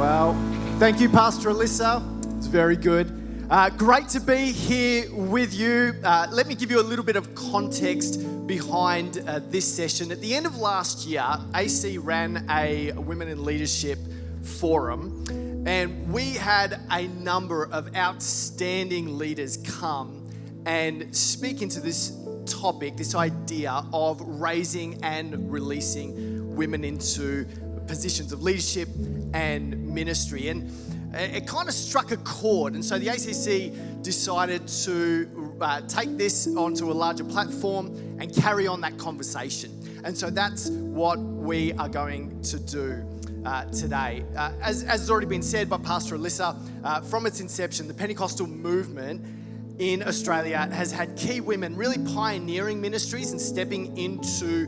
Well, thank you, Pastor Alyssa. It's very good. Great to be here with you. Let me give you a little bit of context behind this session. At the end of last year, AC ran a Women in Leadership Forum, and we had a number of outstanding leaders come and speak into this topic, this idea of raising and releasing women into positions of leadership and ministry. And it kind of struck a chord. And so the ACC decided to take this onto a larger platform and carry on that conversation. And so that's what we are going to do today. As has already been said by Pastor Alyssa, from its inception, the Pentecostal movement in Australia has had key women really pioneering ministries and stepping into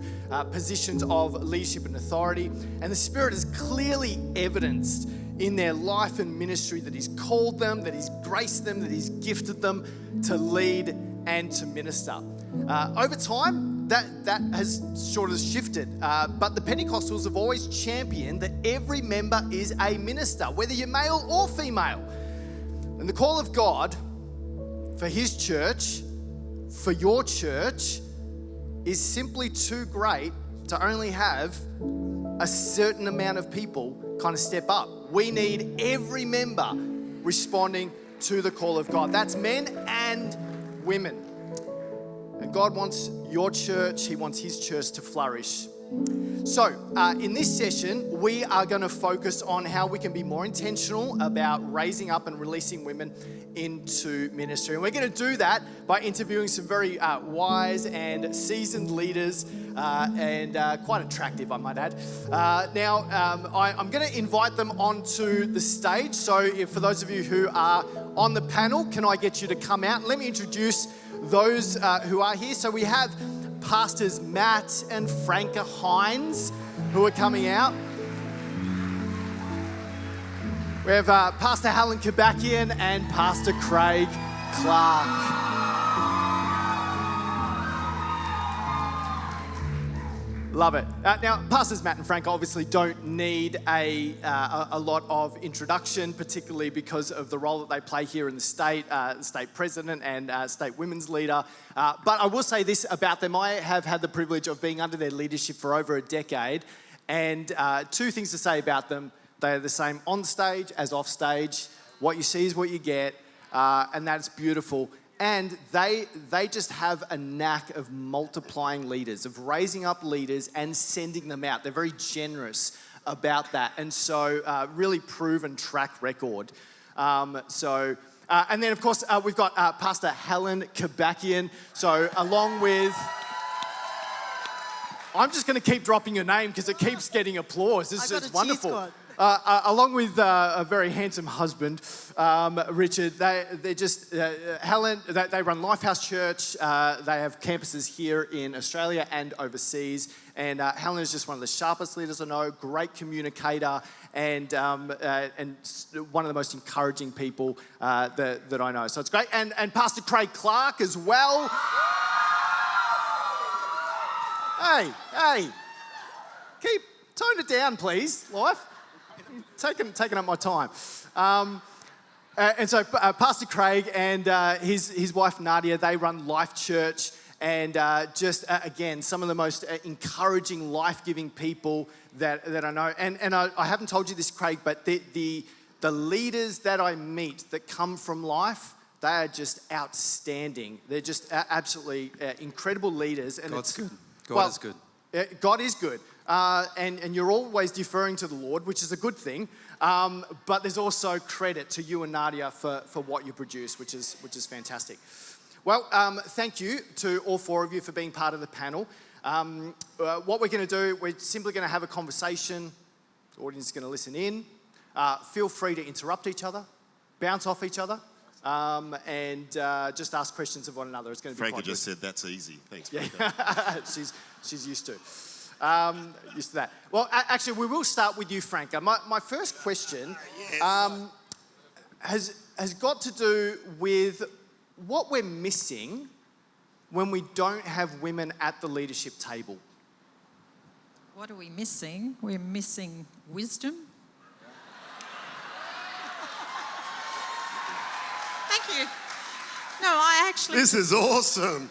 positions of leadership and authority. And the Spirit is clearly evidenced in their life and ministry that He's called them, that He's graced them, that He's gifted them to lead and to minister. Over time, that has sort of shifted, but the Pentecostals have always championed that every member is a minister, whether you're male or female. And the call of God for His church, for your church, is simply too great to only have a certain amount of people kind of step up. We need every member responding to the call of God. That's men and women. And God wants your church, He wants His church to flourish. So, in this session, we are going to focus on how we can be more intentional about raising up and releasing women into ministry. And we're going to do that by interviewing some very wise and seasoned leaders and quite attractive, I might add. Now, I'm going to invite them onto the stage. So, for those of you who are on the panel, can I get you to come out? Let me introduce those who are here. So, we have Pastors Matt and Franca Heins, who are coming out. We have Pastor Helen Kobakian and Pastor Craig Clark. Love it. Now, Pastors Matt and Franca obviously don't need a lot of introduction, particularly because of the role that they play here in the state president and state women's leader. But I will say this about them. I have had the privilege of being under their leadership for over a decade. And two things to say about them. They are the same on stage as off stage. What you see is what you get. And that's beautiful. And they just have a knack of multiplying leaders, of raising up leaders and sending them out. They're very generous about that. And so really proven track record. And then, of course, we've got Pastor Helen Kobakian. So along with... I'm just going to keep dropping your name because it keps getting applause. It's wonderful. Along with a very handsome husband, Richard, they're just, Helen, they run Lifehouse Church. They have campuses here in Australia and overseas. And Helen is just one of the sharpest leaders I know, great communicator, and one of the most encouraging people that I know. So it's great. And Pastor Craig Clark as well. Hey, tone it down, please, life. Taking up my time. And so Pastor Craig and his wife Nadia, they run Life Church, and again, some of the most encouraging, life-giving people that I know. And I haven't told you this, Craig, but the leaders that I meet that come from Life, they are just outstanding. They're just absolutely incredible leaders. And God's good. God is good. God is good. And you're always deferring to the Lord, which is a good thing. But there's also credit to you and Nadia for what you produce, which is fantastic. Well, thank you to all four of you for being part of the panel. What we're going to do, we're simply going to have a conversation. The audience is going to listen in. Feel free to interrupt each other, bounce off each other, and just ask questions of one another. It's going to be Franca quite just good. said that's easy. Thanks, Yeah. Franca. she's used to. Used to that. Well, actually, we will start with you, Franca. My first question has got to do with what we're missing when we don't have women at the leadership table. What are we missing? We're missing wisdom. Thank you. No, I actually... This is awesome.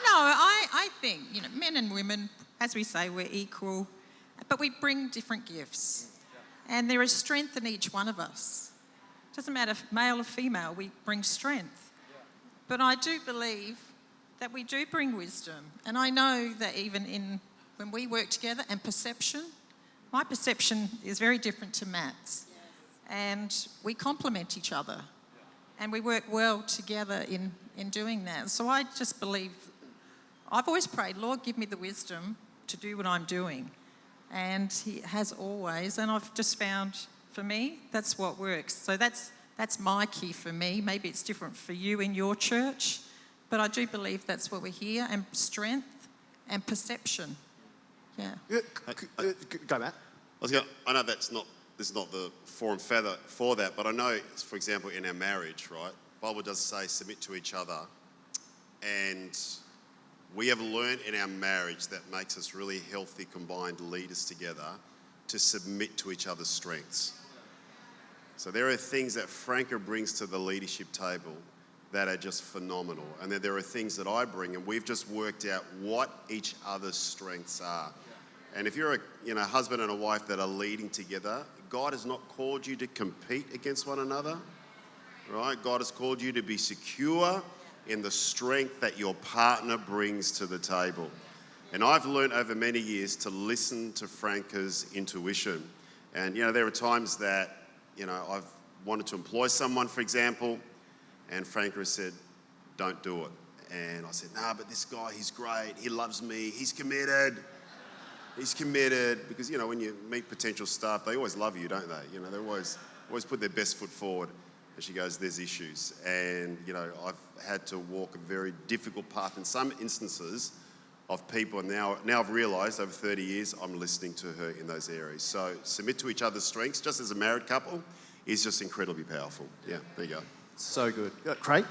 No, I think, men and women, as we say, we're equal, but we bring different gifts. And there is strength in each one of us. Doesn't matter if male or female, we bring strength. But I do believe that we do bring wisdom. And I know that even when we work together and perception, my perception is very different to Matt's. Yes. And we complement each other. And we work well together in doing that. So I just believe, I've always prayed, Lord, give me the wisdom to do what I'm doing. And he has always, and I've just found, for me, that's what works. So that's my key for me. Maybe it's different for you in your church, but I do believe that's what we're here, and strength and perception. Yeah. Go, Matt. I know this is not the forum for that, but I know, for example, in our marriage, right, the Bible does say submit to each other, and we have learned in our marriage that makes us really healthy, combined leaders together to submit to each other's strengths. So there are things that Franca brings to the leadership table that are just phenomenal. And then there are things that I bring, and we've just worked out what each other's strengths are. And if you're a husband and a wife that are leading together, God has not called you to compete against one another, right? God has called you to be secure in the strength that your partner brings to the table. And I've learned over many years to listen to Franca's intuition. And, there are times that, I've wanted to employ someone, for example, and Franca has said, don't do it. And I said, but this guy, he's great. He loves me. He's committed. He's committed. Because, when you meet potential staff, they always love you, don't they? They always put their best foot forward. And she goes, there's issues. And, I've had to walk a very difficult path in some instances of people. And now I've realised over 30 years, I'm listening to her in those areas. So submit to each other's strengths, just as a married couple, is just incredibly powerful. Yeah, there you go. So good. Craig?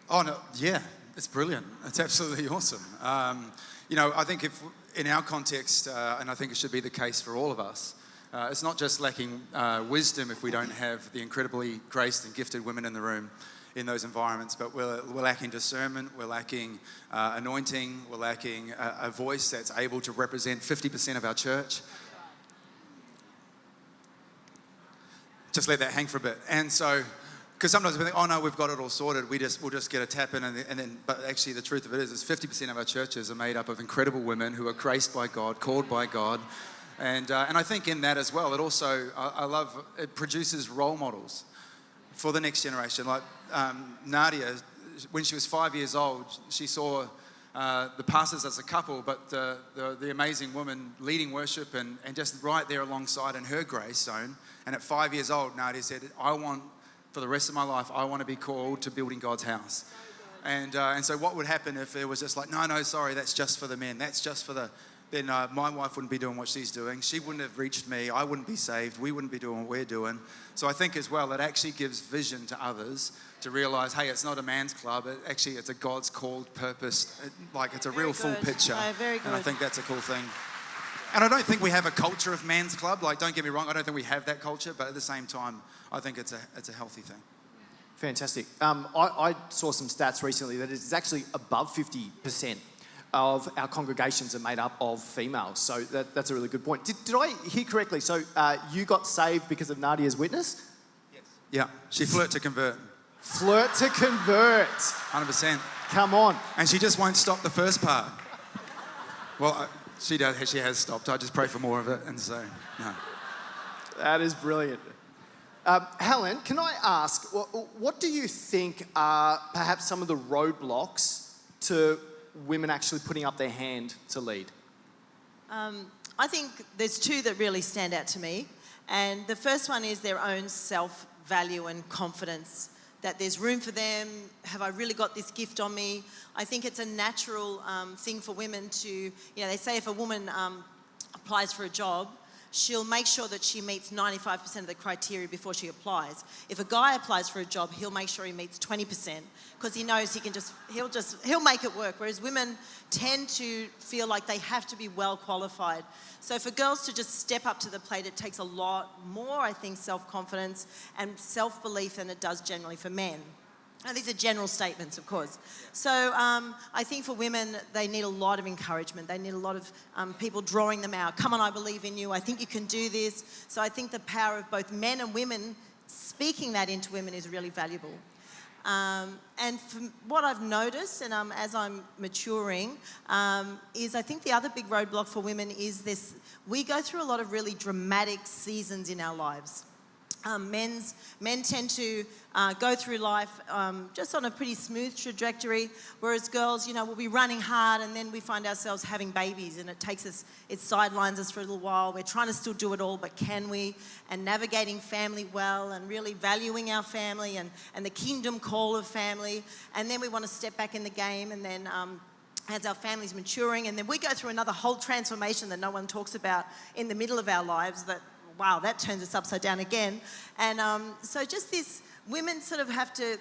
Oh, no, yeah, it's brilliant. It's absolutely awesome. I think if in our context, and I think it should be the case for all of us, it's not just lacking wisdom if we don't have the incredibly graced and gifted women in the room in those environments, but we're lacking discernment, we're lacking anointing, we're lacking a voice that's able to represent 50% of our church. Just let that hang for a bit. And so, because sometimes we think, oh no, we've got it all sorted, we'll just get a tap in, and then, but actually the truth of it is 50% of our churches are made up of incredible women who are graced by God, called by God. And I think in that as well, it also, it produces role models for the next generation. Like Nadia, when she was 5 years old, she saw the pastors as a couple, but the amazing woman leading worship and just right there alongside in her grace zone. And at 5 years old, Nadia said, for the rest of my life, I want to be called to building God's house. And so what would happen if it was just like, no, sorry, that's just for the men. That's just for then my wife wouldn't be doing what she's doing. She wouldn't have reached me. I wouldn't be saved. We wouldn't be doing what we're doing. So I think as well, it actually gives vision to others to realize, hey, it's not a man's club. It's a God's called purpose. It's a real full picture. Very good. And I think that's a cool thing. And I don't think we have a culture of man's club. Don't get me wrong. I don't think we have that culture. But at the same time, I think it's a healthy thing. Fantastic. I saw some stats recently that it's actually above 50% of our congregations are made up of females. So that's a really good point. Did I hear correctly? So you got saved because of Nadia's witness? Yes. Yeah. She flirt to convert. Flirt to convert. 100%. Come on. And she just won't stop the first part. Well, she has stopped. I just pray for more of it. And so, no. That is brilliant. Helen, can I ask, what do you think are perhaps some of the roadblocks to women actually putting up their hand to lead? I think there's two that really stand out to me. And the first one is their own self-value and confidence, that there's room for them. Have I really got this gift on me? I think it's a natural thing for women to, they say if a woman applies for a job, she'll make sure that she meets 95% of the criteria before she applies. If a guy applies for a job, he'll make sure he meets 20% because he knows he'll make it work. Whereas women tend to feel like they have to be well qualified. So for girls to just step up to the plate, it takes a lot more, I think, self-confidence and self-belief than it does generally for men. Now, these are general statements, of course. So I think for women, they need a lot of encouragement. They need a lot of people drawing them out. Come on, I believe in you. I think you can do this. So I think the power of both men and women speaking that into women is really valuable. And from what I've noticed, and as I'm maturing, is I think the other big roadblock for women is this: we go through a lot of really dramatic seasons in our lives. Men tend to go through life just on a pretty smooth trajectory, whereas girls, will be running hard and then we find ourselves having babies and it sidelines us for a little while. We're trying to still do it all, but can we? And navigating family well and really valuing our family and the kingdom call of family. And then we want to step back in the game and then as our family's maturing, and then we go through another whole transformation that no one talks about in the middle of our lives that turns us upside down again. And so just this, women sort of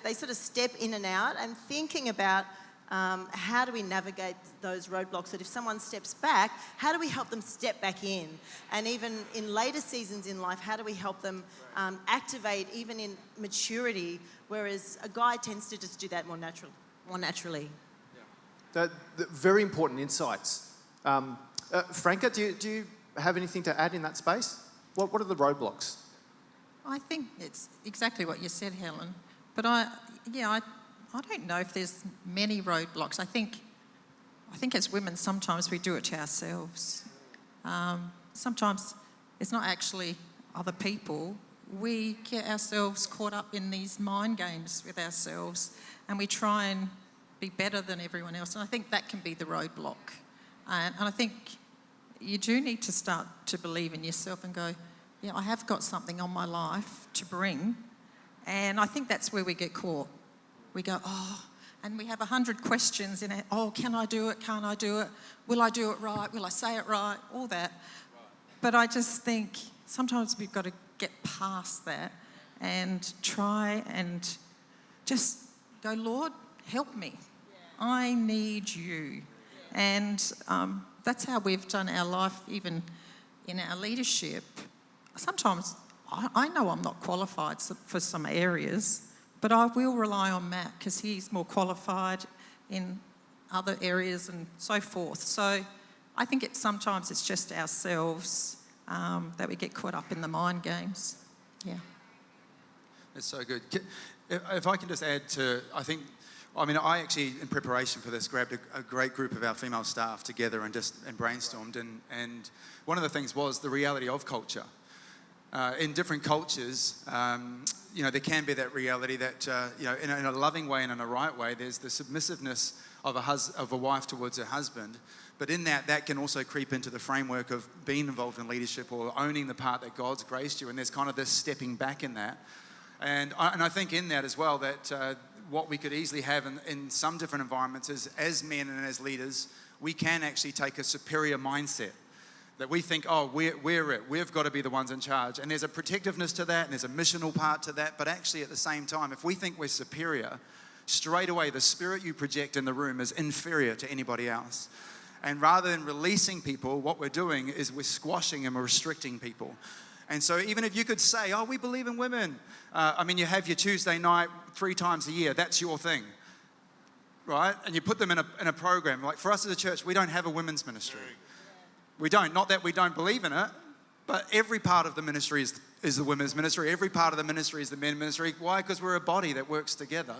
they step in and out and thinking about how do we navigate those roadblocks, that if someone steps back, how do we help them step back in? And even in later seasons in life, how do we help them activate even in maturity, whereas a guy tends to just do that more naturally. Yeah. Very important insights. Franca, do you have anything to add in that space? What are the roadblocks? I think it's exactly what you said, Helen. But I don't know if there's many roadblocks. I think as women, sometimes we do it to ourselves. Sometimes it's not actually other people. We get ourselves caught up in these mind games with ourselves, and we try and be better than everyone else. And I think that can be the roadblock. And I think you do need to start to believe in yourself and go, yeah, I have got something on my life to bring. And I think that's where we get caught. We go, and we have 100 questions in it. Oh, can I do it? Can't I do it? Will I do it right? Will I say it right? All that. But I just think sometimes we've got to get past that and try and just go, Lord, help me. I need you. And that's how we've done our life, even in our leadership. Sometimes I know I'm not qualified for some areas, but I will rely on Matt because he's more qualified in other areas and so forth. So I think sometimes it's just ourselves that we get caught up in the mind games. Yeah. It's so good. If I can just add to, I actually, in preparation for this, grabbed a great group of our female staff together and brainstormed. And one of the things was the reality of culture. In different cultures, there can be that reality that, in a loving way and in a right way, there's the submissiveness of a wife towards her husband. But in that can also creep into the framework of being involved in leadership or owning the part that God's graced you. And there's kind of this stepping back in that. And I think in that as well that what we could easily have in some different environments is, as men and as leaders, we can actually take a superior mindset. That we think, we're it. We've got to be the ones in charge. And there's a protectiveness to that, and there's a missional part to that. But actually, at the same time, if we think we're superior, straight away, the spirit you project in the room is inferior to anybody else. And rather than releasing people, what we're doing is we're squashing and we're restricting people. And so even if you could say, we believe in women. You have your Tuesday night 3 times a year. That's your thing, right? And you put them in a program. Like for us as a church, we don't have a women's ministry. We don't. Not that we don't believe in it, but every part of the ministry is the women's ministry. Every part of the ministry is the men's ministry. Why? Because we're a body that works together.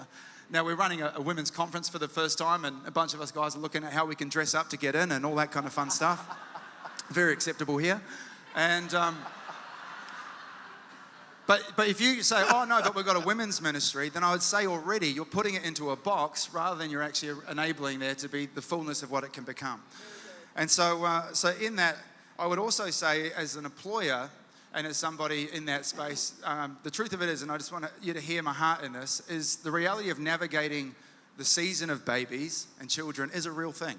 Now, we're running a women's conference for the first time, and a bunch of us guys are looking at how we can dress up to get in and all that kind of fun stuff. Very acceptable here. And... But if you say, but we've got a women's ministry, then I would say already you're putting it into a box rather than you're actually enabling there to be the fullness of what it can become. And so in that, I would also say as an employer and as somebody in that space, the truth of it is, and I just want you to hear my heart in this, is the reality of navigating the season of babies and children is a real thing.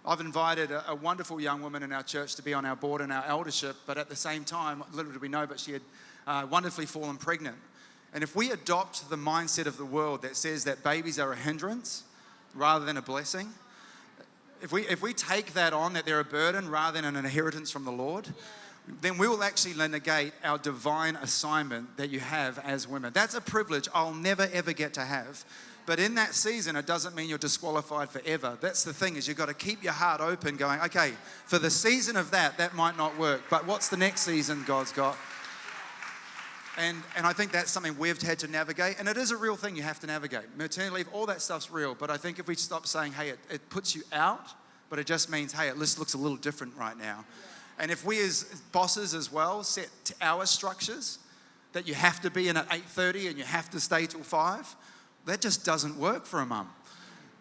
I've invited a wonderful young woman in our church to be on our board and our eldership, but at the same time, little did we know, but she had wonderfully fallen pregnant. And if we adopt the mindset of the world that says that babies are a hindrance rather than a blessing, if we take that on, that they're a burden rather than an inheritance from the Lord, then we will actually negate our divine assignment that you have as women. That's a privilege I'll never, ever get to have. But in that season, it doesn't mean you're disqualified forever. That's the thing, is you've got to keep your heart open going, okay, for the season of that might not work, but what's the next season God's got? And I think that's something we've had to navigate, and it is a real thing you have to navigate. Maternity leave, all that stuff's real, but I think if we stop saying, hey, it puts you out, but it just means, hey, it just looks a little different right now. And if we as bosses as well set hour structures, that you have to be in at 8:30 and you have to stay till 5, that just doesn't work for a mum.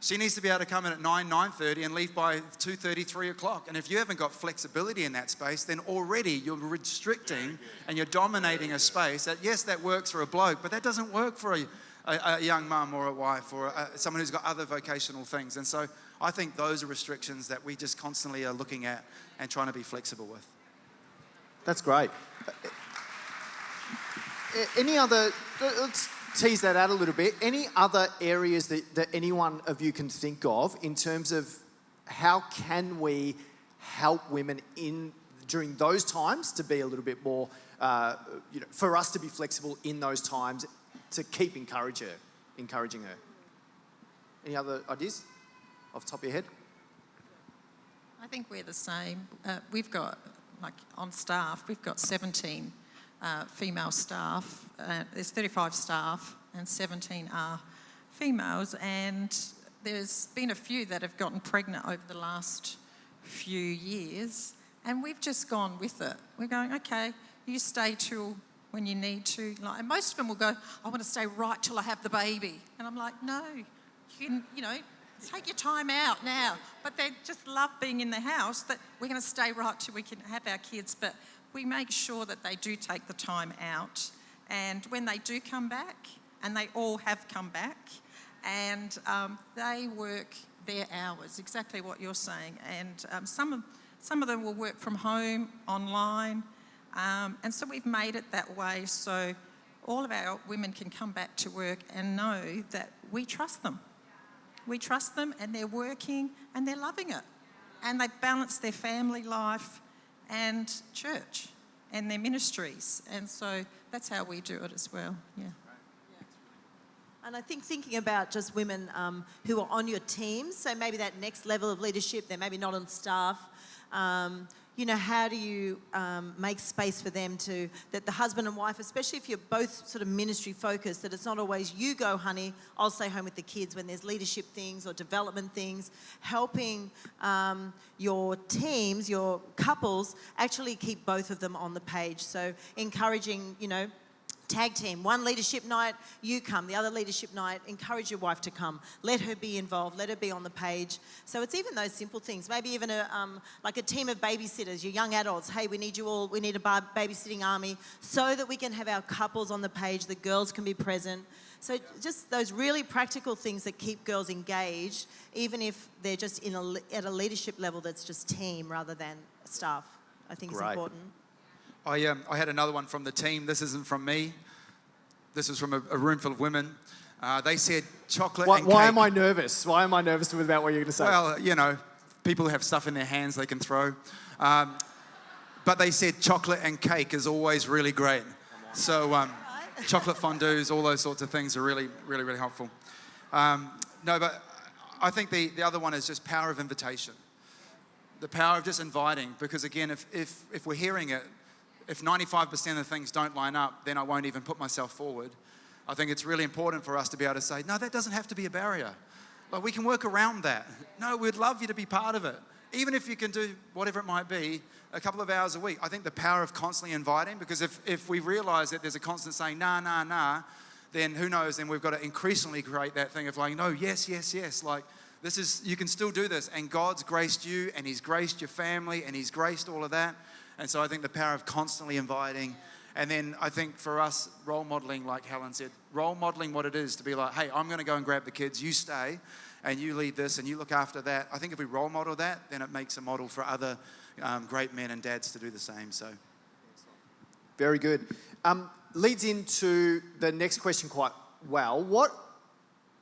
She needs to be able to come in at 9:30 and leave by 2:30, 3 o'clock. And if you haven't got flexibility in that space, then already you're restricting and you're dominating a space that, yes, that works for a bloke, but that doesn't work for a young mum or a wife or someone who's got other vocational things. And so I think those are restrictions that we just constantly are looking at and trying to be flexible with. That's great. Any other, let's tease that out a little bit. Any other areas that any one of you can think of in terms of how can we help women during those times to be a little bit more, for us to be flexible in those times to keep encouraging her? Any other ideas off the top of your head? I think we're the same. We've got, like on staff, we've got 17 female staff. There's 35 staff and 17 are females, and there's been a few that have gotten pregnant over the last few years, and we've just gone with it. We're going, okay, you stay till when you need to. And most of them will go, I want to stay right till I have the baby. And I'm like, no, you can, take your time out now. But they just love being in the house, that we're going to stay right till we can have our kids. But we make sure that they do take the time out. And when they do come back, and they all have come back, and they work their hours, exactly what you're saying. And some of them will work from home, online. And so we've made it that way so all of our women can come back to work and know that we trust them. We trust them, and they're working and they're loving it. And they balance their family life and church and their ministries. And so that's how we do it as well, yeah. And I think thinking about just women who are on your teams, so maybe that next level of leadership, they're maybe not on staff, how do you make space for them that the husband and wife, especially if you're both sort of ministry focused, that it's not always you go, honey, I'll stay home with the kids when there's leadership things or development things, helping your teams, your couples, actually keep both of them on the page. So encouraging, tag team, one leadership night, you come, the other leadership night, encourage your wife to come, let her be involved, let her be on the page. So it's even those simple things, maybe even like a team of babysitters, your young adults, hey, we need you all, we need a babysitting army, so that we can have our couples on the page, the girls can be present. So just those really practical things that keep girls engaged, even if they're just at a leadership level that's just team rather than staff, I think is important. I had another one from the team. This isn't from me. This is from a room full of women. They said chocolate and cake. Why am I nervous? Why am I nervous about what you're going to say? Well, people have stuff in their hands they can throw. But they said chocolate and cake is always really great. So chocolate fondues, all those sorts of things are really, really, really helpful. But I think the other one is just power of invitation. The power of just inviting. Because again, if we're hearing it, if 95% of the things don't line up, then I won't even put myself forward. I think it's really important for us to be able to say, no, that doesn't have to be a barrier. Like, we can work around that. No, we'd love you to be part of it. Even if you can do whatever it might be, a couple of hours a week. I think the power of constantly inviting, because if we realize that there's a constant saying, nah, then who knows, then we've got to increasingly create that thing of like, no, yes. Like, you can still do this. And God's graced you, and He's graced your family, and He's graced all of that. And so I think the power of constantly inviting And then I think for us, role modeling, like Helen said, role modeling what it is to be like, hey, I'm going to go and grab the kids, you stay, and you lead this, and you look after that. I think if we role model that, then it makes a model for other great men and dads to do the same. So, very good. Leads into the next question quite well. What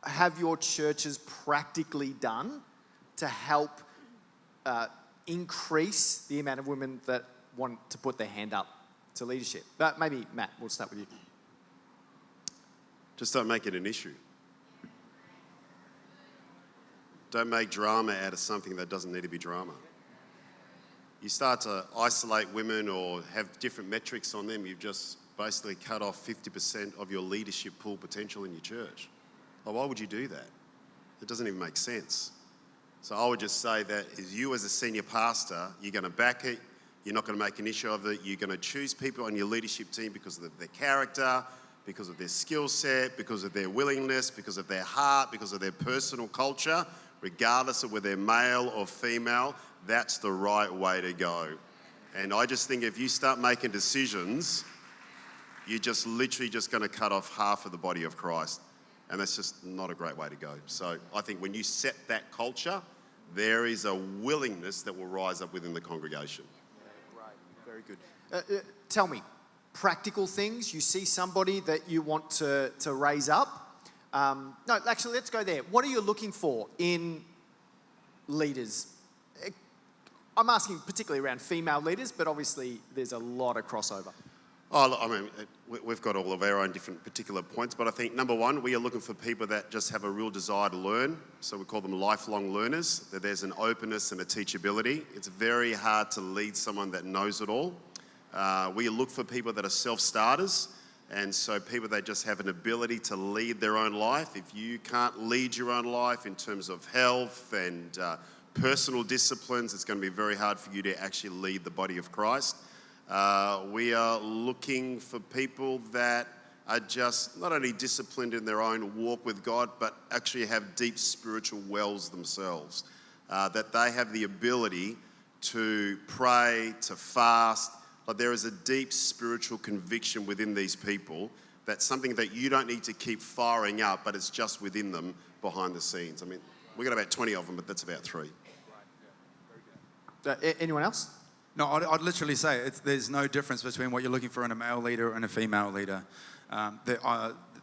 have your churches practically done to help increase the amount of women that want to put their hand up to leadership? But maybe, Matt, we'll start with you. Just don't make it an issue. Don't make drama out of something that doesn't need to be drama. You start to isolate women or have different metrics on them, you've just basically cut off 50% of your leadership pool potential in your church. Like, why would you do that? It doesn't even make sense. So I would just say that as you as a senior pastor, you're going to back it, you're not going to make an issue of it, you're going to choose people on your leadership team because of their character, because of their skill set, because of their willingness, because of their heart, because of their personal culture, regardless of whether they're male or female. That's the right way to go. And I just think if you start making decisions, you're just literally just going to cut off half of the body of Christ. And that's just not a great way to go. So I think when you set that culture, there is a willingness that will rise up within the congregation. Right, very good. Tell me, practical things, you see somebody that you want to raise up. No, actually, let's go there. What are you looking for in leaders? I'm asking particularly around female leaders, but obviously there's a lot of crossover. Oh, I mean, we've got all of our own different particular points, but I think number one, we are looking for people that just have a real desire to learn. So we call them lifelong learners, that there's an openness and a teachability. It's very hard to lead someone that knows it all. We look for people that are self-starters, and so people that just have an ability to lead their own life. If you can't lead your own life in terms of health and personal disciplines, it's going to be very hard for you to actually lead the body of Christ. We are looking for people that are just not only disciplined in their own walk with God, but actually have deep spiritual wells themselves. That they have the ability to pray, to fast. But there is a deep spiritual conviction within these people that's something that you don't need to keep firing up, but it's just within them behind the scenes. I mean, we've got about 20 of them, but that's about 3. Anyone else? No, I'd literally say there's no difference between what you're looking for in a male leader and a female leader.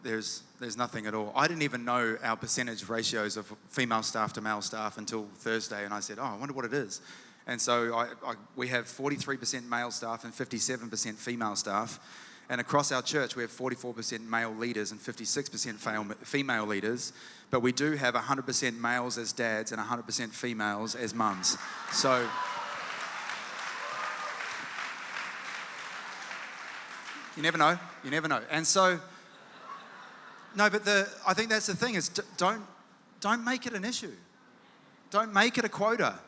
There's nothing at all. I didn't even know our percentage ratios of female staff to male staff until Thursday, and I said, I wonder what it is. And so we have 43% male staff and 57% female staff. And across our church, we have 44% male leaders and 56% female leaders. But we do have 100% males as dads and 100% females as mums. So you never know. You never know. And so, no, but I think that's the thing is don't make it an issue. Don't make it a quota.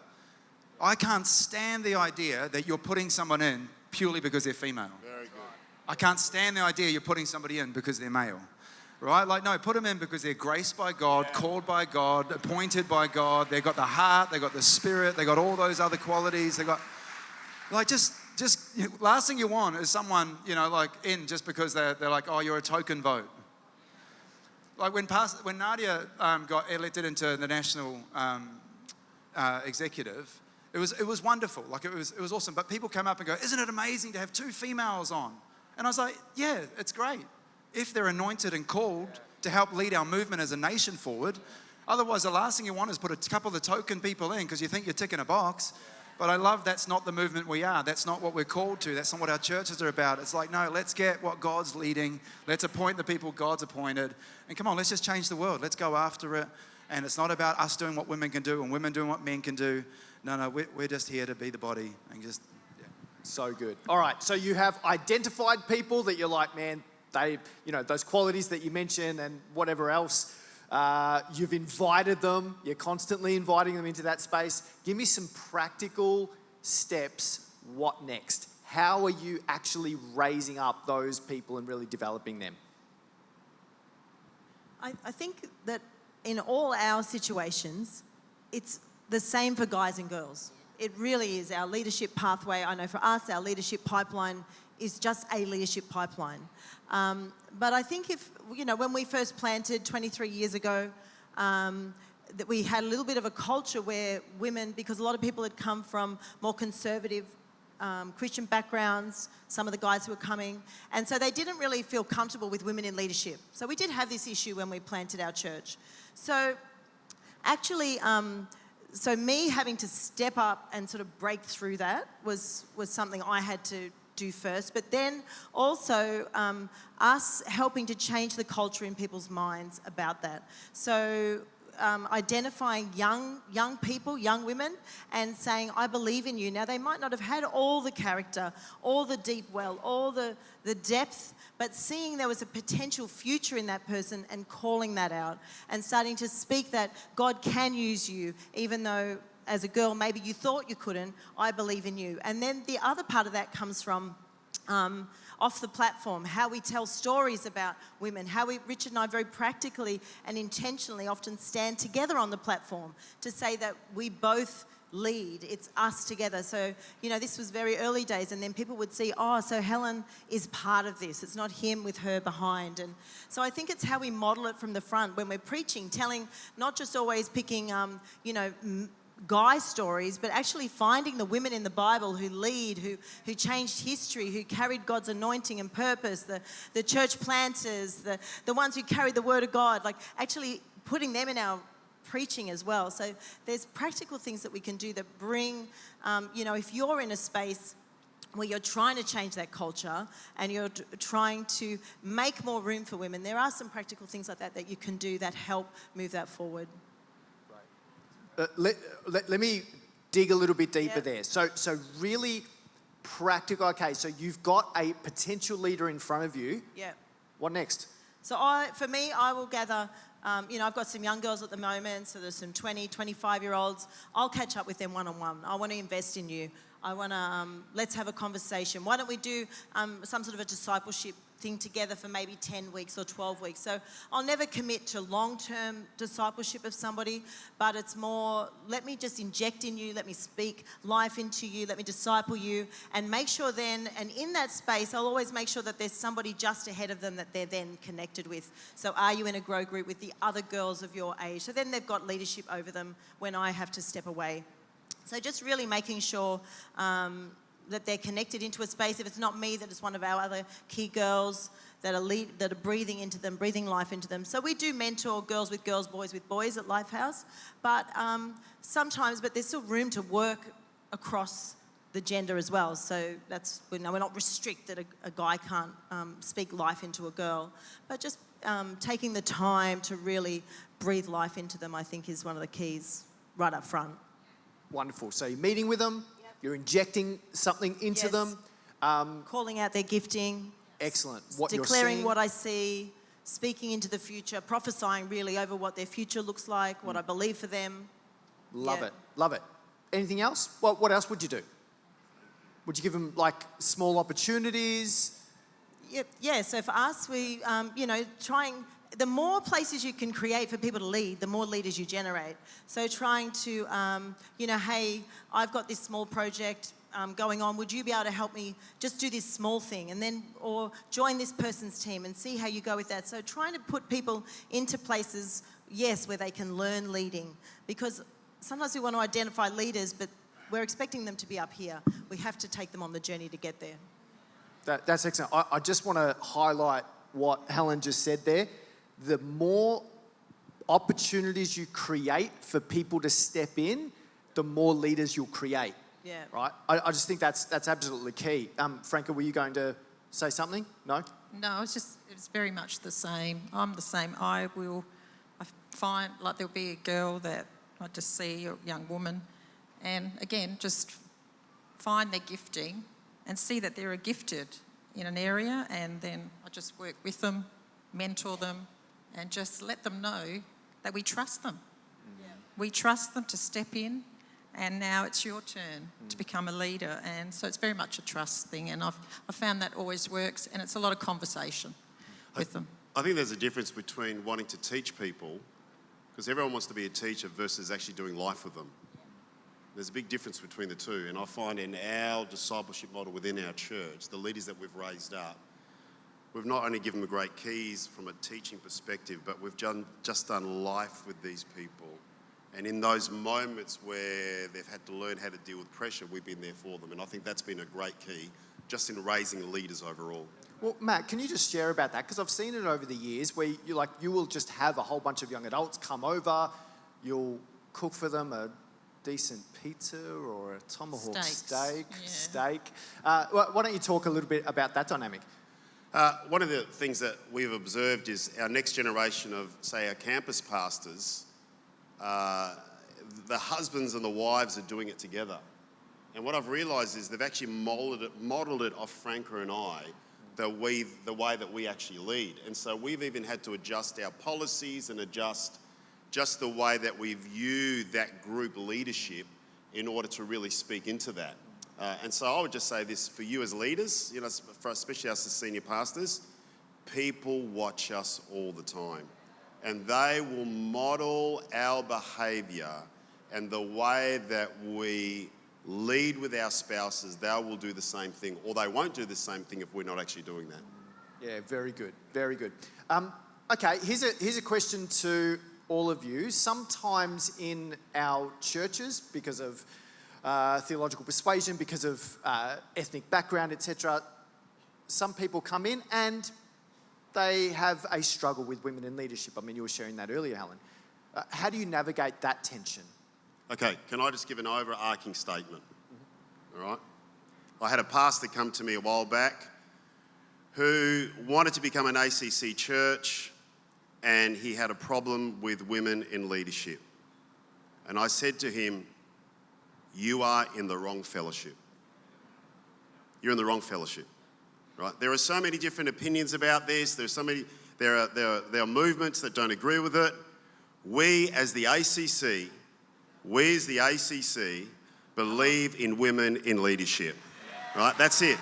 I can't stand the idea that you're putting someone in purely because they're female. Very good. I can't stand the idea you're putting somebody in because they're male. Right? Like, no, put them in because they're graced by God, called by God, appointed by God. They've got the heart, they've got the spirit, they've got all those other qualities. They've got, like, just last thing you want is someone, like, in just because they're like, oh, you're a token vote. Like, when Nadia got elected into the national executive, it was wonderful. Like, it was awesome. But people come up and go, isn't it amazing to have 2 females on? And I was like, yeah, it's great. If they're anointed and called to help lead our movement as a nation forward. Otherwise, the last thing you want is put a couple of the token people in because you think you're ticking a box. But I love that's not the movement we are. That's not what we're called to. That's not what our churches are about. It's like, no, let's get what God's leading. Let's appoint the people God's appointed. And come on, let's just change the world. Let's go after it. And it's not about us doing what women can do and women doing what men can do. No, we're just here to be the body and just, yeah. So good. All right, so you have identified people that you're like, man, they, those qualities that you mentioned and whatever else. You've invited them. You're constantly inviting them into that space. Give me some practical steps. What next? How are you actually raising up those people and really developing them? I think that in all our situations, it's the same for guys and girls. It really is our leadership pathway. I know for us, our leadership pipeline is just a leadership pipeline. But I think if, when we first planted 23 years ago, that we had a little bit of a culture where women, because a lot of people had come from more conservative Christian backgrounds, some of the guys who were coming, and so they didn't really feel comfortable with women in leadership. So we did have this issue when we planted our church. So actually, so me having to step up and sort of break through that was something I had to do first, but then also us helping to change the culture in people's minds about that. So identifying young people, young women, and saying, I believe in you. Now, they might not have had all the character, all the deep well, all the depth, but seeing there was a potential future in that person and calling that out and starting to speak that God can use you, even though as a girl maybe you thought you couldn't. I believe in you. And then the other part of that comes from off the platform, how we tell stories about women, how Richard and I very practically and intentionally often stand together on the platform to say that we both lead, it's us together. So, this was very early days, and then people would see, so Helen is part of this. It's not him with her behind. And so I think it's how we model it from the front when we're preaching, telling, not just always picking, guy stories, but actually finding the women in the Bible who lead, who changed history, who carried God's anointing and purpose, the church planters, the ones who carried the word of God, like actually putting them in our preaching as well. So there's practical things that we can do that bring, if you're in a space where you're trying to change that culture and you're trying to make more room for women, there are some practical things like that you can do that help move that forward. Let me dig a little bit deeper there. So really practical. Okay, so you've got a potential leader in front of you. Yeah. What next? So I will gather, I've got some young girls at the moment, so there's some 20, 25-year-olds. I'll catch up with them one-on-one. I want to invest in you. I want to, let's have a conversation. Why don't we do some sort of a discipleship thing together for maybe 10 weeks or 12 weeks. So I'll never commit to long-term discipleship of somebody, but it's more, let me just inject in you, let me speak life into you, let me disciple you, and make sure then, and in that space, I'll always make sure that there's somebody just ahead of them that they're then connected with. So are you in a grow group with the other girls of your age? So then they've got leadership over them when I have to step away. So just really making sure that they're connected into a space. If it's not me, that it's one of our other key girls that are breathing into them, breathing life into them. So we do mentor girls with girls, boys with boys at Lifehouse, but sometimes, but there's still room to work across the gender as well. So that's, we're not restricted. A guy can't speak life into a girl, but just taking the time to really breathe life into them, I think, is one of the keys right up front. Wonderful. So you're meeting with them. You're injecting something into them. Calling out their gifting. Excellent. Declaring what I see, speaking into the future, prophesying really over what their future looks like, what I believe for them. Love it. Love it. Anything else? What else would you do? Would you give them like small opportunities? Yeah. So for us, we, the more places you can create for people to lead, the more leaders you generate. So trying to, hey, I've got this small project going on. Would you be able to help me just do this small thing? And then, or join this person's team and see how you go with that. So trying to put people into places, yes, where they can learn leading. Because sometimes we want to identify leaders, but we're expecting them to be up here. We have to take them on the journey to get there. That's excellent. I just want to highlight what Helen just said there. The more opportunities you create for people to step in, the more leaders you'll create. Yeah. Right? I just think that's absolutely key. Franca, were you going to say something? No? No, it's very much the same. I'm the same. I find like there'll be a girl that I just see, a young woman, and again, just find their gifting and see that they're gifted in an area, and then I just work with them, mentor them, and just let them know that we trust them. Yeah. We trust them to step in, and now it's your turn to become a leader. And so it's very much a trust thing, and I've found that always works, and it's a lot of conversation with them. I think there's a difference between wanting to teach people, because everyone wants to be a teacher, versus actually doing life with them. There's a big difference between the two. And I find in our discipleship model within our church, the leaders that we've raised up, we've not only given them great keys from a teaching perspective, but we've just done life with these people. And in those moments where they've had to learn how to deal with pressure, we've been there for them. And I think that's been a great key just in raising leaders overall. Well, Matt, can you just share about that? Because I've seen it over the years where you will just have a whole bunch of young adults come over, you'll cook for them a decent pizza or a tomahawk steak. Why don't you talk a little bit about that dynamic? One of the things that we've observed is our next generation of, say, our campus pastors, the husbands and the wives are doing it together. And what I've realised is they've actually modelled it off Franca and I, the way that we actually lead. And so we've even had to adjust our policies and adjust just the way that we view that group leadership in order to really speak into that. And so I would just say this for you as leaders, for especially us as senior pastors, people watch us all the time. And they will model our behaviour and the way that we lead with our spouses. They will do the same thing, or they won't do the same thing if we're not actually doing that. Yeah, very good, very good. Okay, here's a question to all of you. Sometimes in our churches, because of theological persuasion, because of ethnic background, etc., some people come in and they have a struggle with women in leadership. I mean, you were sharing that earlier, Helen. How do you navigate that tension? Okay, can I just give an overarching statement? Mm-hmm. All right? I had a pastor come to me a while back who wanted to become an ACC church, and he had a problem with women in leadership. And I said to him, you are in the wrong fellowship. You're in the wrong fellowship, right? There are so many different opinions about this. There are movements that don't agree with it. We as the ACC believe in women in leadership, right? That's it.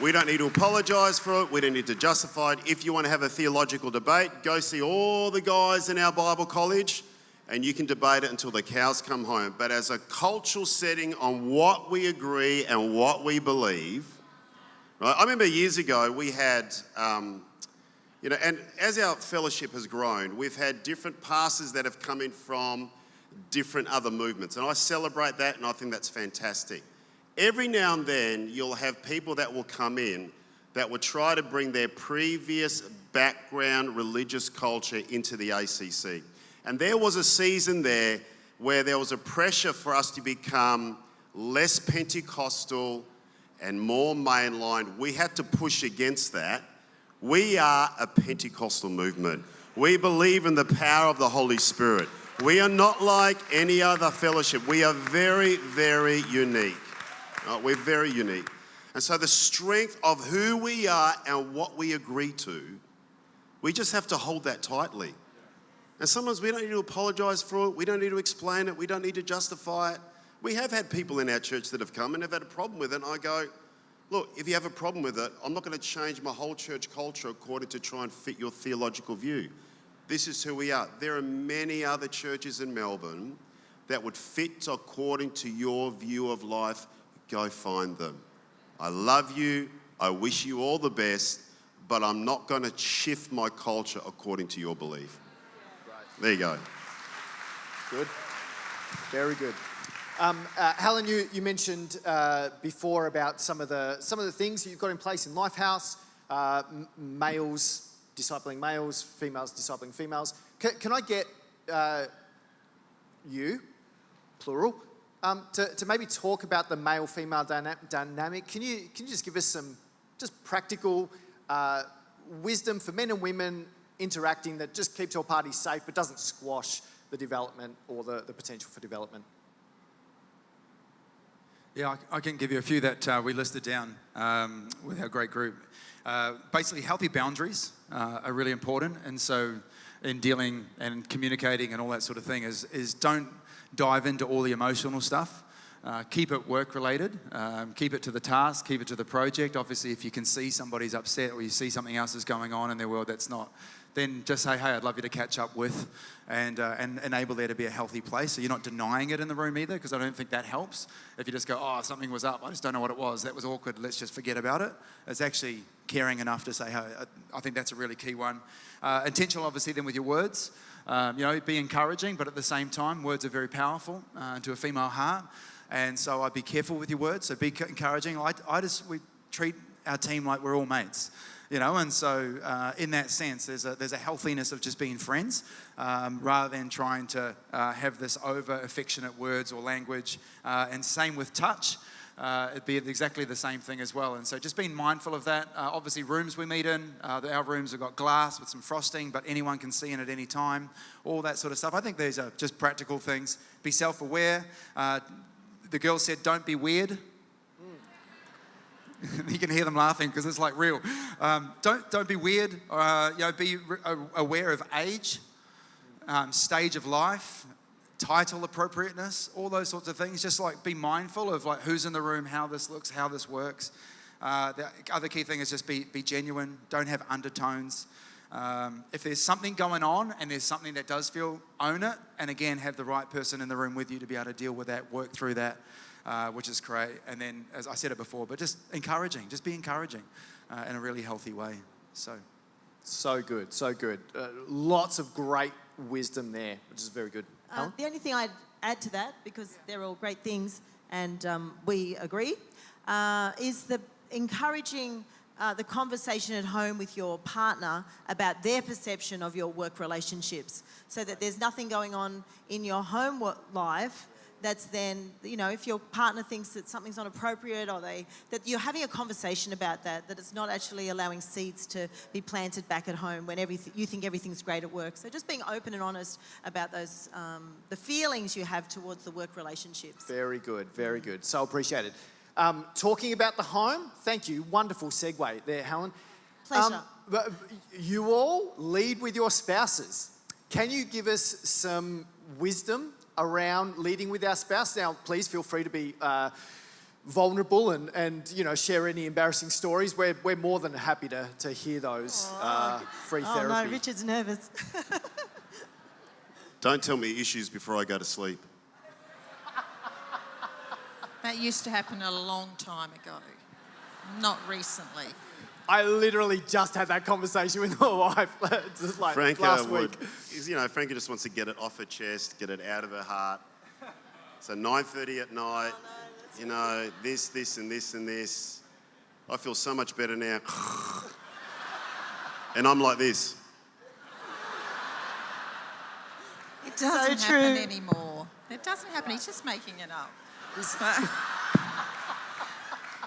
We don't need to apologise for it. We don't need to justify it. If you want to have a theological debate, go see all the guys in our Bible college and you can debate it until the cows come home. But as a cultural setting on what we agree and what we believe, right? I remember years ago we had, and as our fellowship has grown, we've had different pastors that have come in from different other movements. And I celebrate that and I think that's fantastic. Every now and then, you'll have people that will come in that will try to bring their previous background, religious culture into the ACC. And there was a season there where there was a pressure for us to become less Pentecostal and more mainline. We had to push against that. We are a Pentecostal movement. We believe in the power of the Holy Spirit. We are not like any other fellowship. We are very, very unique. We're very unique. And so the strength of who we are and what we agree to, we just have to hold that tightly. And sometimes we don't need to apologise for it. We don't need to explain it. We don't need to justify it. We have had people in our church that have come and have had a problem with it. And I go, look, if you have a problem with it, I'm not going to change my whole church culture according to try and fit your theological view. This is who we are. There are many other churches in Melbourne that would fit according to your view of life. Go find them. I love you. I wish you all the best, but I'm not going to shift my culture according to your belief. Right. There you go. Good. Very good. Helen, you mentioned before about some of the things that you've got in place in Lifehouse, males discipling males, females discipling females. Can I get you, plural, to maybe talk about the male-female dynamic? Can you just give us some just practical wisdom for men and women interacting that just keeps all parties safe but doesn't squash the development or the potential for development? Yeah, I can give you a few that we listed down with our great group. Basically, healthy boundaries are really important. And so in dealing and communicating and all that sort of thing is don't dive into all the emotional stuff. Keep it work-related. Keep it to the task. Keep it to the project. Obviously, if you can see somebody's upset or you see something else is going on in their world that's not then just say, hey, I'd love you to catch up with, and enable there to be a healthy place. So you're not denying it in the room either, because I don't think that helps. If you just go, oh, something was up, I just don't know what it was, that was awkward, let's just forget about it. It's actually caring enough to say, hey, I think that's a really key one. Intentional, obviously, then with your words. Be encouraging, but at the same time, words are very powerful to a female heart. And so I'd be careful with your words. So be encouraging. We treat our team like we're all mates, and so in that sense, there's a healthiness of just being friends, rather than trying to have this over affectionate words or language. And same with touch. It'd be exactly the same thing as well. And so just being mindful of that. Obviously, rooms we meet in, our rooms have got glass with some frosting, but anyone can see in at any time, all that sort of stuff. I think these are just practical things. Be self-aware. The girl said, don't be weird. You can hear them laughing because it's like real. Don't be weird. Be aware of age, stage of life, title appropriateness, all those sorts of things. Just like be mindful of like who's in the room, how this looks, how this works. The other key thing is just be genuine. Don't have undertones. If there's something going on and there's something that does feel, own it. And again, have the right person in the room with you to be able to deal with that, work through that, which is great. And then, as I said it before, but just encouraging, just be encouraging in a really healthy way. So good, so good. Lots of great wisdom there, which is very good. Helen? The only thing I'd add to that, because they're all great things and we agree, is the encouraging the conversation at home with your partner about their perception of your work relationships, so that there's nothing going on in your home life that's then, if your partner thinks that something's not appropriate, or that you're having a conversation about that it's not actually allowing seeds to be planted back at home when you think everything's great at work. So just being open and honest about those, the feelings you have towards the work relationships. Very good, very good. So appreciated. Talking about the home, thank you. Wonderful segue there, Helen. Pleasure. You all lead with your spouses. Can you give us some wisdom around leading with our spouse? Now, please feel free to be vulnerable and share any embarrassing stories. We're more than happy to hear those. Free therapy. Oh no, Richard's nervous. Don't tell me issues before I go to sleep. That used to happen a long time ago, not recently. I literally just had that conversation with my wife just like Franca last week. Franca just wants to get it off her chest, get it out of her heart. So 9:30 at night, this and this and this. I feel so much better now. And I'm like this. It doesn't happen anymore. It doesn't happen. He's just making it up.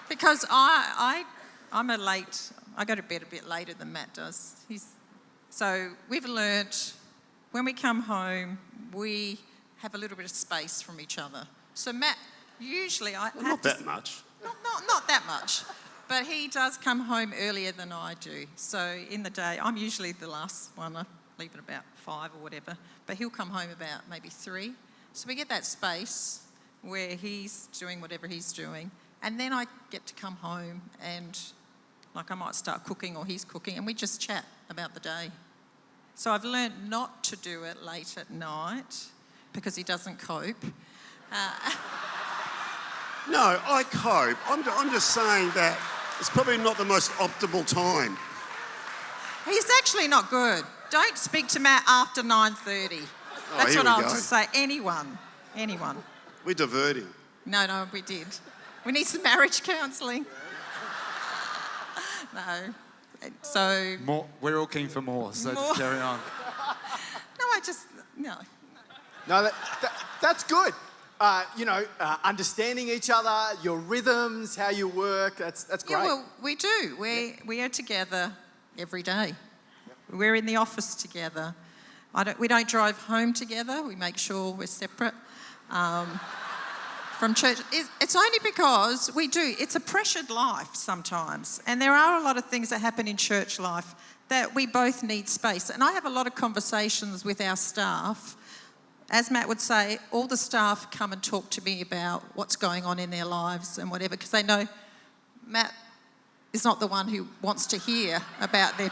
Because I'm I go to bed a bit later than Matt does. So we've learnt when we come home, we have a little bit of space from each other. So Matt, usually Not that much. Not that much. But he does come home earlier than I do. So in the day, I'm usually the last one. I leave at about 5 or whatever. But he'll come home about maybe 3. So we get that space where he's doing whatever he's doing. And then I get to come home and I might start cooking or he's cooking and we just chat about the day. So I've learned not to do it late at night because he doesn't cope. No, I cope. I'm just saying that it's probably not the most optimal time. He's actually not good. Don't speak to Matt after 9:30. That's here what we I'll go. just say. Anyone. We're diverting. No, we did. We need some marriage counselling. No. So... more, we're all keen for more, so just carry on. No. No, that's good. Understanding each other, your rhythms, how you work, that's great. Yeah, well, we do. We are together every day. Yep. We're in the office together. We don't drive home together. We make sure we're separate from church. It's only because we do. It's a pressured life sometimes. And there are a lot of things that happen in church life that we both need space. And I have a lot of conversations with our staff. As Matt would say, all the staff come and talk to me about what's going on in their lives and whatever, because they know Matt is not the one who wants to hear about their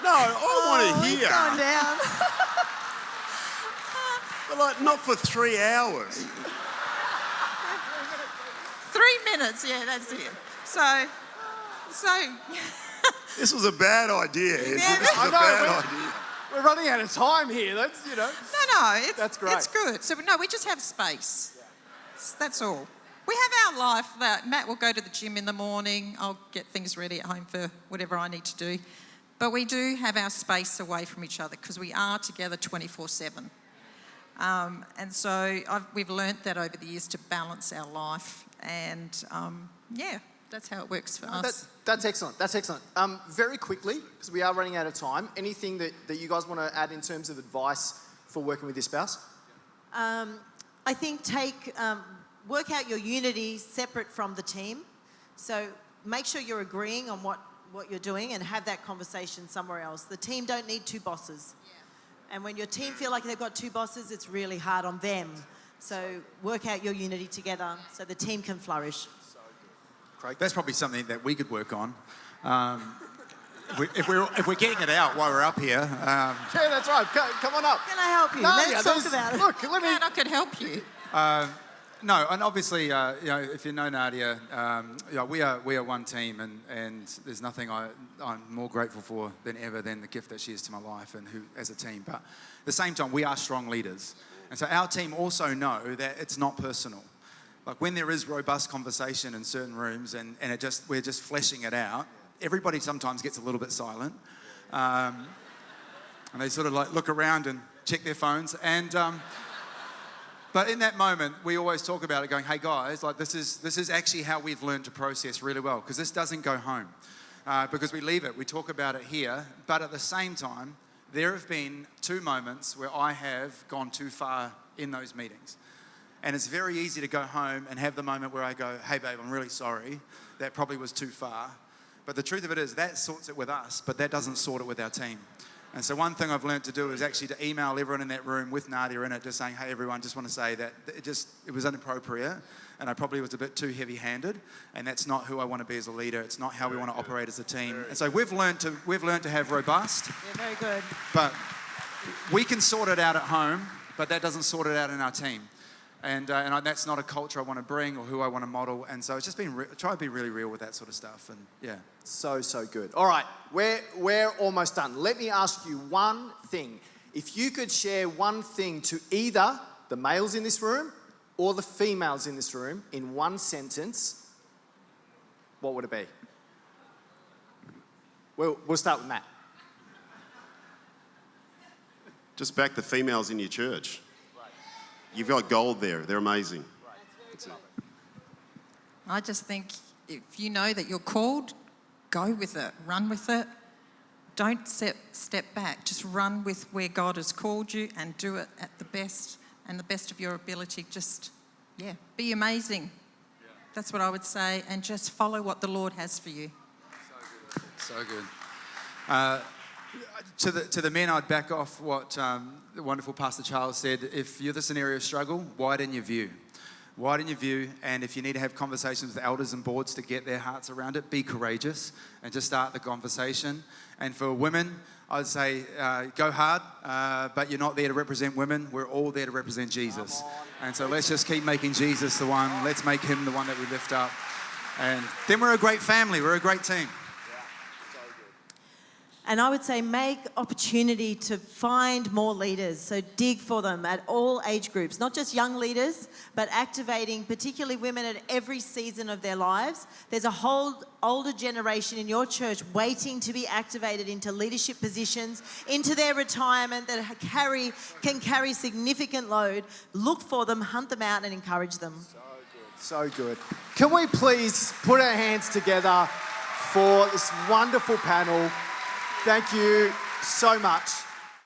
No, I want to He's hear. going down. But like, not for 3 hours. 3 minutes, yeah, that's it. So This was a bad idea, Andrew. Yeah, This was I a know, bad idea. We're running out of time here. That's, no, That's great. It's good. So no, we just have space. That's all. We have our life. Matt will go to the gym in the morning. I'll get things ready at home for whatever I need to do. But we do have our space away from each other because we are together 24/7. And so we've learnt that over the years to balance our life. And that's how it works for us. That's excellent. That's excellent. Very quickly, because we are running out of time, anything that you guys want to add in terms of advice for working with your spouse? I think work out your unity separate from the team. So make sure you're agreeing on what you're doing and have that conversation somewhere else. The team don't need two bosses. Yeah. And when your team feel like they've got two bosses, it's really hard on them. So work out your unity together so the team can flourish. Craig? That's probably something that we could work on. If we're getting it out while we're up here. Yeah, that's right. Come on up. Can I help you? Nadia, Let's talk about it. Look, let me... Glad I could help you. No, and obviously, if you know Nadia, we are one team, and there's nothing I'm more grateful for than ever than the gift that she is to my life and who as a team. But at the same time, we are strong leaders, and so our team also know that it's not personal. Like when there is robust conversation in certain rooms, and we're just fleshing it out. Everybody sometimes gets a little bit silent, and they sort of like look around and check their phones and. But in that moment, we always talk about it going, hey guys, like this is actually how we've learned to process really well, because this doesn't go home. Because we leave it, we talk about it here, but at the same time, there have been 2 moments where I have gone too far in those meetings. And it's very easy to go home and have the moment where I go, hey babe, I'm really sorry, that probably was too far. But the truth of it is, that sorts it with us, but that doesn't sort it with our team. And so one thing I've learned to do is actually to email everyone in that room with Nadia in it, just saying, hey everyone, just want to say that it was inappropriate and I probably was a bit too heavy-handed, and that's not who I want to be as a leader. It's not how we want to operate as a team. And so we've learned to have robust. Yeah, very good. But we can sort it out at home, but that doesn't sort it out in our team. And that's not a culture I want to bring or who I want to model. And so it's just been try to be really real with that sort of stuff. And yeah. So good. All right, we're almost done. Let me ask you one thing. If you could share one thing to either the males in this room or the females in this room in one sentence, what would it be? We'll start with Matt. Just back the females in your church. You've got gold there. They're amazing. That's it. I just think if you know that you're called, go with it, run with it. Don't step back. Just run with where God has called you and do it at the best and the best of your ability. Just, be amazing. Yeah. That's what I would say. And just follow what the Lord has for you. So good. To the men, I'd back off what the wonderful Pastor Charles said. If you're this an area of struggle, widen your view. Widen your view, and if you need to have conversations with elders and boards to get their hearts around it, be courageous and just start the conversation. And for women, I'd say go hard, but you're not there to represent women. We're all there to represent Jesus. And so let's just keep making Jesus the one. Let's make him the one that we lift up. And then we're a great family. We're a great team. And I would say make opportunity to find more leaders. So dig for them at all age groups, not just young leaders, but activating particularly women at every season of their lives. There's a whole older generation in your church waiting to be activated into leadership positions, into their retirement that can carry significant load. Look for them, hunt them out and encourage them. So good. Can we please put our hands together for this wonderful panel? Thank you so much.